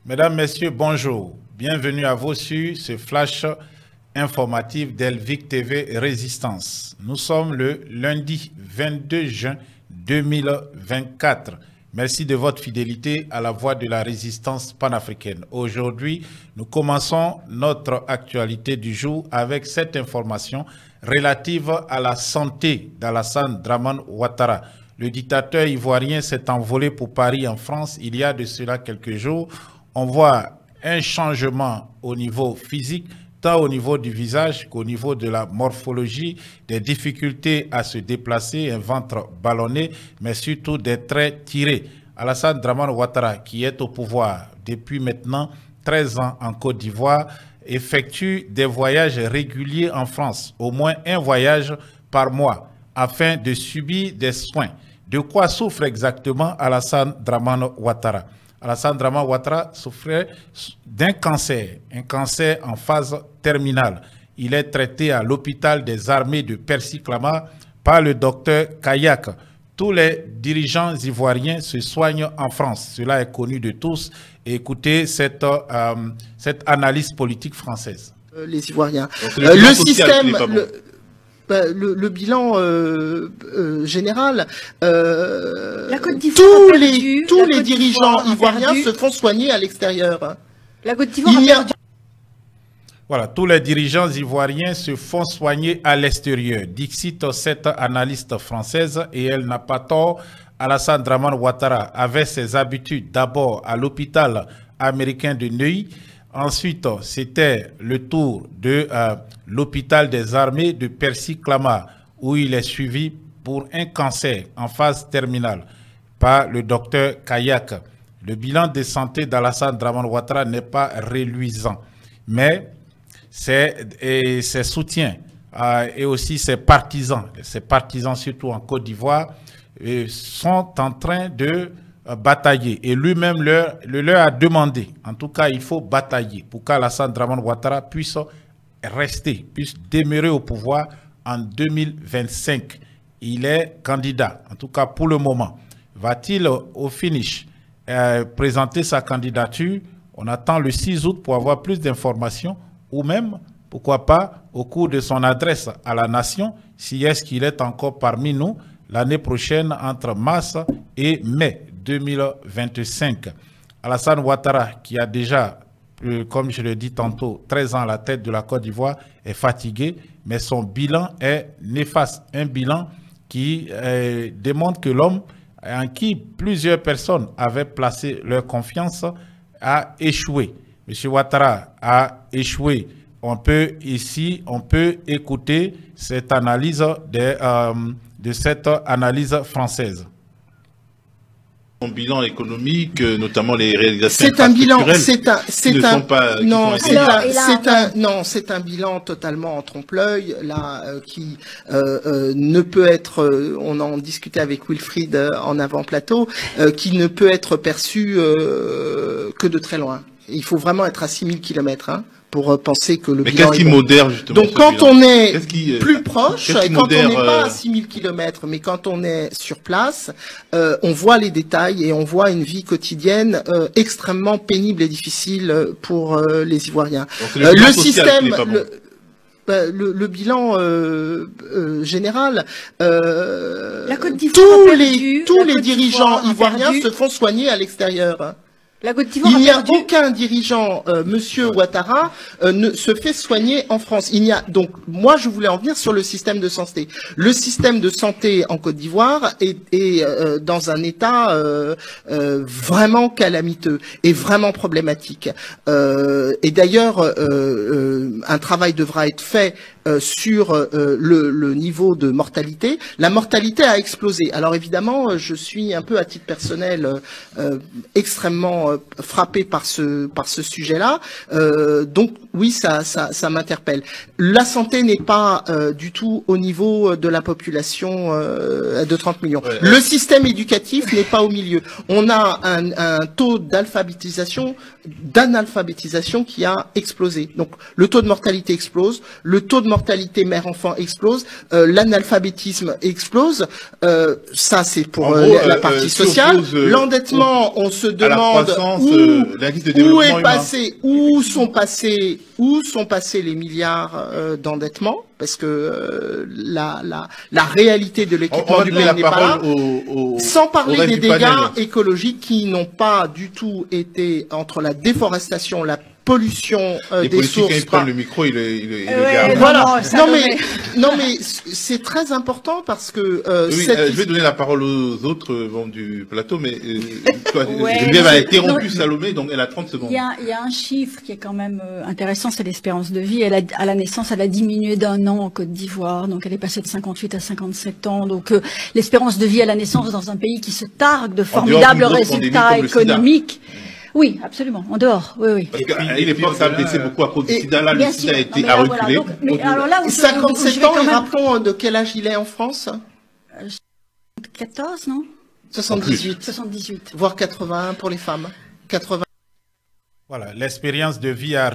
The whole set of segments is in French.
Mesdames, Messieurs, bonjour. Bienvenue à vous sur ce flash informatif d'Elvic TV Résistance. Nous sommes le lundi 22 juin 2024. Merci de votre fidélité à la voix de la résistance panafricaine. Aujourd'hui, nous commençons notre actualité du jour avec cette information relative à la santé d'Alassane Dramane Ouattara. Le dictateur ivoirien s'est envolé pour Paris en France il y a de cela quelques jours. On voit un changement au niveau physique, tant au niveau du visage qu'au niveau de la morphologie, des difficultés à se déplacer, un ventre ballonné, mais surtout des traits tirés. Alassane Dramane Ouattara, qui est au pouvoir depuis maintenant 13 ans en Côte d'Ivoire, effectue des voyages réguliers en France, au moins un voyage par mois, afin de subir des soins. De quoi souffre exactement Alassane Dramane Ouattara? Alassane Dramane Ouattara souffrait d'un cancer, un cancer en phase terminale. Il est traité à l'hôpital des armées de Percy-Clamart par le docteur Kayak. Tous les dirigeants ivoiriens se soignent en France. Cela est connu de tous. Écoutez cette analyse politique française. Les Ivoiriens. Le système... Le bilan général, la Côte d'Ivoire tous les dirigeants ivoiriens se font soigner à l'extérieur. La Côte d'Ivoire Voilà, tous les dirigeants ivoiriens se font soigner à l'extérieur. Dixit cette analyste française, et elle n'a pas tort. Alassane Dramane Ouattara avait ses habitudes d'abord à l'hôpital américain de Neuilly. Ensuite, c'était le tour de l'hôpital des armées de Percy-Clamart, où il est suivi pour un cancer en phase terminale par le docteur Kayak. Le bilan de santé d'Alassane Dramane Ouattara n'est pas reluisant, mais ses soutiens et aussi ses partisans surtout en Côte d'Ivoire, sont en train de batailler. Et lui-même leur a demandé, en tout cas il faut batailler pour qu'Alassane Dramane Ouattara puisse rester, puisse demeurer au pouvoir en 2025. Il est candidat, en tout cas pour le moment. Va-t-il au finish présenter sa candidature? On attend le 6 août pour avoir plus d'informations, ou même, pourquoi pas, au cours de son adresse à la nation, si est-ce qu'il est encore parmi nous l'année prochaine entre mars et mai 2025. Alassane Ouattara, qui a déjà, comme je le dis tantôt, 13 ans à la tête de la Côte d'Ivoire, est fatigué, mais son bilan est néfaste. Un bilan qui démontre que l'homme en qui plusieurs personnes avaient placé leur confiance a échoué. M. Ouattara a échoué. On peut écouter cette analyse de cette analyse française. Son bilan économique, notamment les réalisations c'est un bilan, c'est un bilan totalement en trompe-l'œil là qui ne peut être, on en discutait avec Wilfried en avant-plateau, qui ne peut être perçu que de très loin. Il faut vraiment être à 6000 km pour penser que le bilan qu'est-ce qui modère justement? Donc quand on est plus proche, et quand on n'est pas à 6000 km, mais quand on est sur place, on voit les détails et on voit une vie quotidienne extrêmement pénible et difficile pour les Ivoiriens. Le système... Le bilan général, la Côte d'Ivoire tous les dirigeants ivoiriens se font soigner à l'extérieur. Il n'y a aucun dirigeant, Monsieur Ouattara, ne se fait soigner en France. Donc, moi, je voulais en venir sur le système de santé. Le système de santé en Côte d'Ivoire est dans un état vraiment calamiteux et vraiment problématique. Et d'ailleurs, un travail devra être fait sur le niveau de mortalité. La mortalité a explosé. Alors évidemment, je suis un peu à titre personnel extrêmement frappé par ce sujet-là. Donc oui, ça m'interpelle. La santé n'est pas du tout au niveau de la population de 30 millions. Ouais. Le système éducatif n'est pas au milieu. On a un taux d'analphabétisation qui a explosé. Donc le taux de mortalité explose, le taux de mortalité mère-enfant explose, l'analphabétisme explose. Ça, c'est pour la partie sociale. L'endettement, on se demande où sont passés les milliards d'endettement, parce que la réalité de l'équipement du pays n'est pas là. Sans parler des dégâts écologiques qui n'ont pas du tout été entre la déforestation, la pollution des sources. Quand ils prennent le micro, il voilà. Non mais c'est très important parce que je vais donner la parole aux autres du plateau, mais Geneviève a été interrompue, Salomé, donc elle a 30 secondes. Il y a un chiffre qui est quand même intéressant, c'est l'espérance de vie. À la naissance, elle a diminué d'1 an en Côte d'Ivoire, donc elle est passée de 58 à 57 ans. Donc l'espérance de vie à la naissance dans un pays qui se targue de formidables résultats économiques. Oui, absolument, en dehors, oui. Parce qu'à l'époque, ça a baissé beaucoup à cause du sida. Là, le sida a été reculé. Voilà, mais alors là, 57 ans, et rappelons de quel âge il est en France 14, non 78. Voire 81 pour les femmes. 80. Voilà, l'expérience de vie a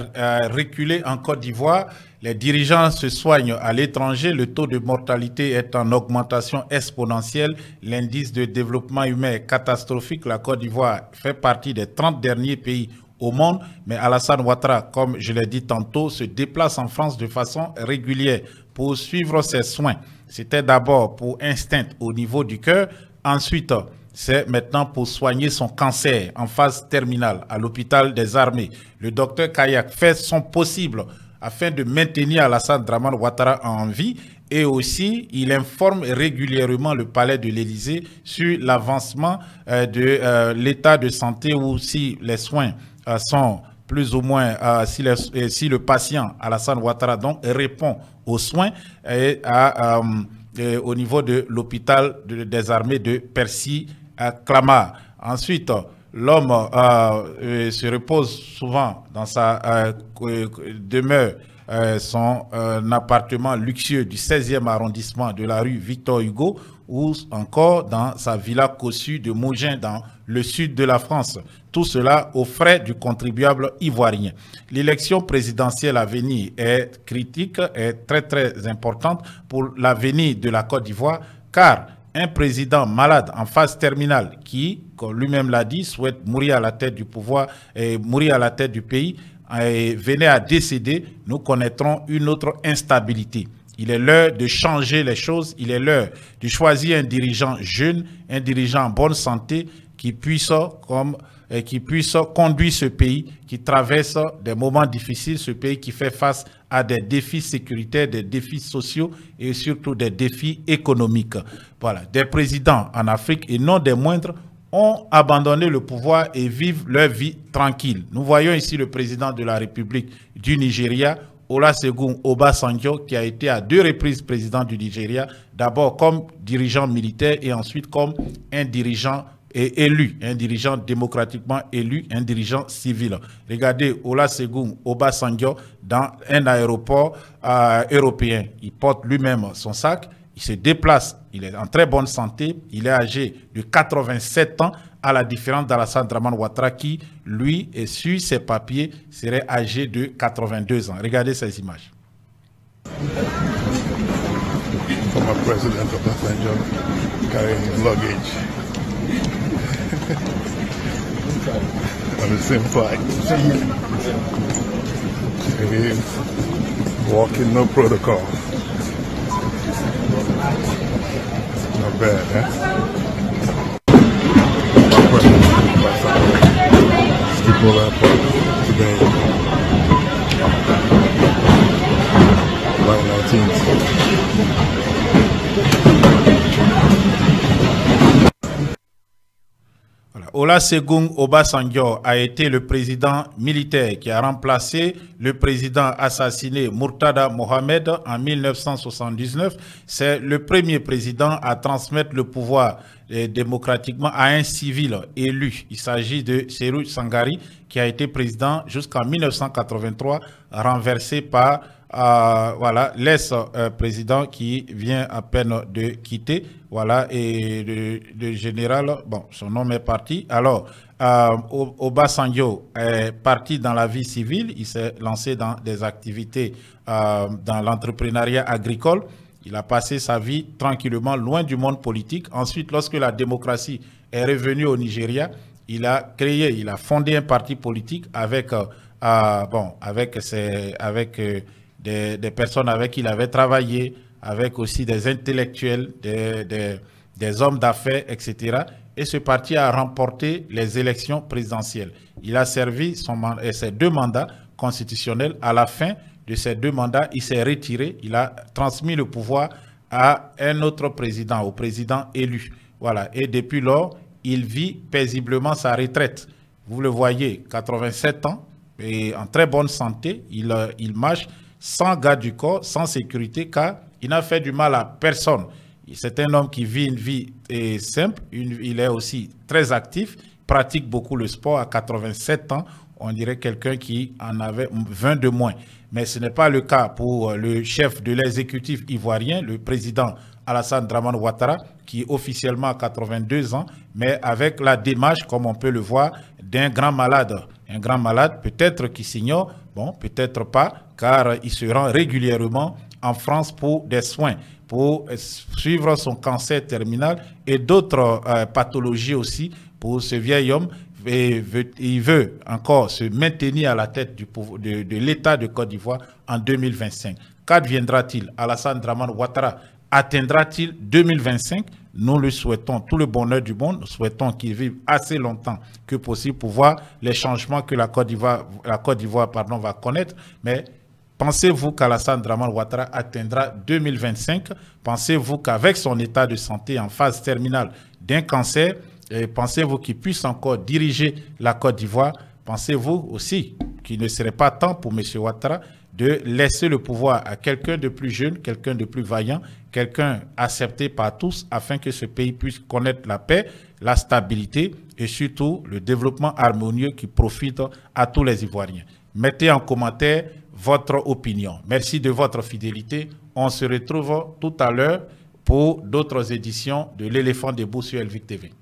reculé en Côte d'Ivoire. Les dirigeants se soignent à l'étranger. Le taux de mortalité est en augmentation exponentielle. L'indice de développement humain est catastrophique. La Côte d'Ivoire fait partie des 30 derniers pays au monde. Mais Alassane Ouattara, comme je l'ai dit tantôt, se déplace en France de façon régulière pour suivre ses soins. C'était d'abord pour instinct au niveau du cœur. Ensuite, c'est maintenant pour soigner son cancer en phase terminale à l'hôpital des armées. Le docteur Kayak fait son possible afin de maintenir Alassane Dramane Ouattara en vie, et aussi il informe régulièrement le palais de l'Élysée sur l'avancement de l'état de santé, ou si les soins sont plus ou moins, si le patient Alassane Ouattara donc répond aux soins au niveau de l'hôpital des armées de Percy Clamart. Ensuite, l'homme se repose souvent dans sa demeure, son appartement luxueux du 16e arrondissement de la rue Victor Hugo, ou encore dans sa villa cossue de Mougins dans le sud de la France. Tout cela aux frais du contribuable ivoirien. L'élection présidentielle à venir est critique, est très importante pour l'avenir de la Côte d'Ivoire, car un président malade en phase terminale qui, comme lui-même l'a dit, souhaite mourir à la tête du pouvoir et mourir à la tête du pays, et venait à décéder, nous connaîtrons une autre instabilité. Il est l'heure de changer les choses, il est l'heure de choisir un dirigeant jeune, un dirigeant en bonne santé qui puisse conduire ce pays, qui traverse des moments difficiles, ce pays qui fait face à des défis sécuritaires, des défis sociaux et surtout des défis économiques. Voilà, des présidents en Afrique et non des moindres ont abandonné le pouvoir et vivent leur vie tranquille. Nous voyons ici le président de la République du Nigeria, Olusegun Obasanjo, qui a été à 2 reprises président du Nigeria, d'abord comme dirigeant militaire et ensuite comme un dirigeant élu, un dirigeant démocratiquement élu, un dirigeant civil. Regardez Olusegun Obasanjo dans un aéroport européen. Il porte lui-même son sac, il se déplace, il est en très bonne santé, il est âgé de 87 ans, à la différence d'Alassane Dramane Ouattara qui, lui, est sur ses papiers, serait âgé de 82 ans. Regardez ces images. Former President Obasanjo carrying his luggage on the same flight. He is walking, no protocol. Not bad, huh? Schiphol Airport today, July 19th. Olusegun Obasanjo a été le président militaire qui a remplacé le président assassiné Murtada Mohamed en 1979. C'est le premier président à transmettre le pouvoir démocratiquement à un civil élu. Il s'agit de Serrou Sangari qui a été président jusqu'en 1983, renversé par voilà, l'ex-président qui vient à peine de quitter, voilà, et le général, bon, son nom est parti. Alors, Obasanjo est parti dans la vie civile, il s'est lancé dans des activités dans l'entrepreneuriat agricole. Il a passé sa vie tranquillement loin du monde politique. Ensuite, lorsque la démocratie est revenue au Nigeria, il a fondé un parti politique avec des personnes avec qui il avait travaillé, avec aussi des intellectuels, des hommes d'affaires, etc. Et ce parti a remporté les élections présidentielles. Il a servi ses 2 mandats constitutionnels. À la fin de ces 2 mandats, il s'est retiré. Il a transmis le pouvoir à un autre président, au président élu. Voilà. Et depuis lors, il vit paisiblement sa retraite. Vous le voyez, 87 ans, et en très bonne santé. Il marche sans garde du corps, sans sécurité, car il n'a fait du mal à personne. C'est un homme qui vit une vie simple. Il est aussi très actif, pratique beaucoup le sport. À 87 ans, on dirait quelqu'un qui en avait 20 de moins. Mais ce n'est pas le cas pour le chef de l'exécutif ivoirien, le président Alassane Dramane Ouattara, qui officiellement a 82 ans, mais avec la démarche, comme on peut le voir, d'un grand malade. Un grand malade, peut-être qui s'ignore, bon, peut-être pas, car il se rend régulièrement en France pour des soins, pour suivre son cancer terminal et d'autres pathologies aussi pour ce vieil homme. Et il veut encore se maintenir à la tête de l'État de Côte d'Ivoire en 2025. Qu'adviendra-t-il? Alassane Dramane Ouattara atteindra-t-il 2025? Nous lui souhaitons tout le bonheur du monde. Nous souhaitons qu'il vive assez longtemps que possible pour voir les changements que la Côte d'Ivoire va connaître. Mais pensez-vous qu'Alassane Dramane Ouattara atteindra 2025? Pensez-vous qu'avec son état de santé en phase terminale d'un cancer, pensez-vous qu'il puisse encore diriger la Côte d'Ivoire? Pensez-vous aussi qu'il ne serait pas temps pour M. Ouattara de laisser le pouvoir à quelqu'un de plus jeune, quelqu'un de plus vaillant, quelqu'un accepté par tous, afin que ce pays puisse connaître la paix, la stabilité et surtout le développement harmonieux qui profite à tous les Ivoiriens? Mettez en commentaire votre opinion. Merci de votre fidélité. On se retrouve tout à l'heure pour d'autres éditions de l'Éléphant debout sur Elvic TV.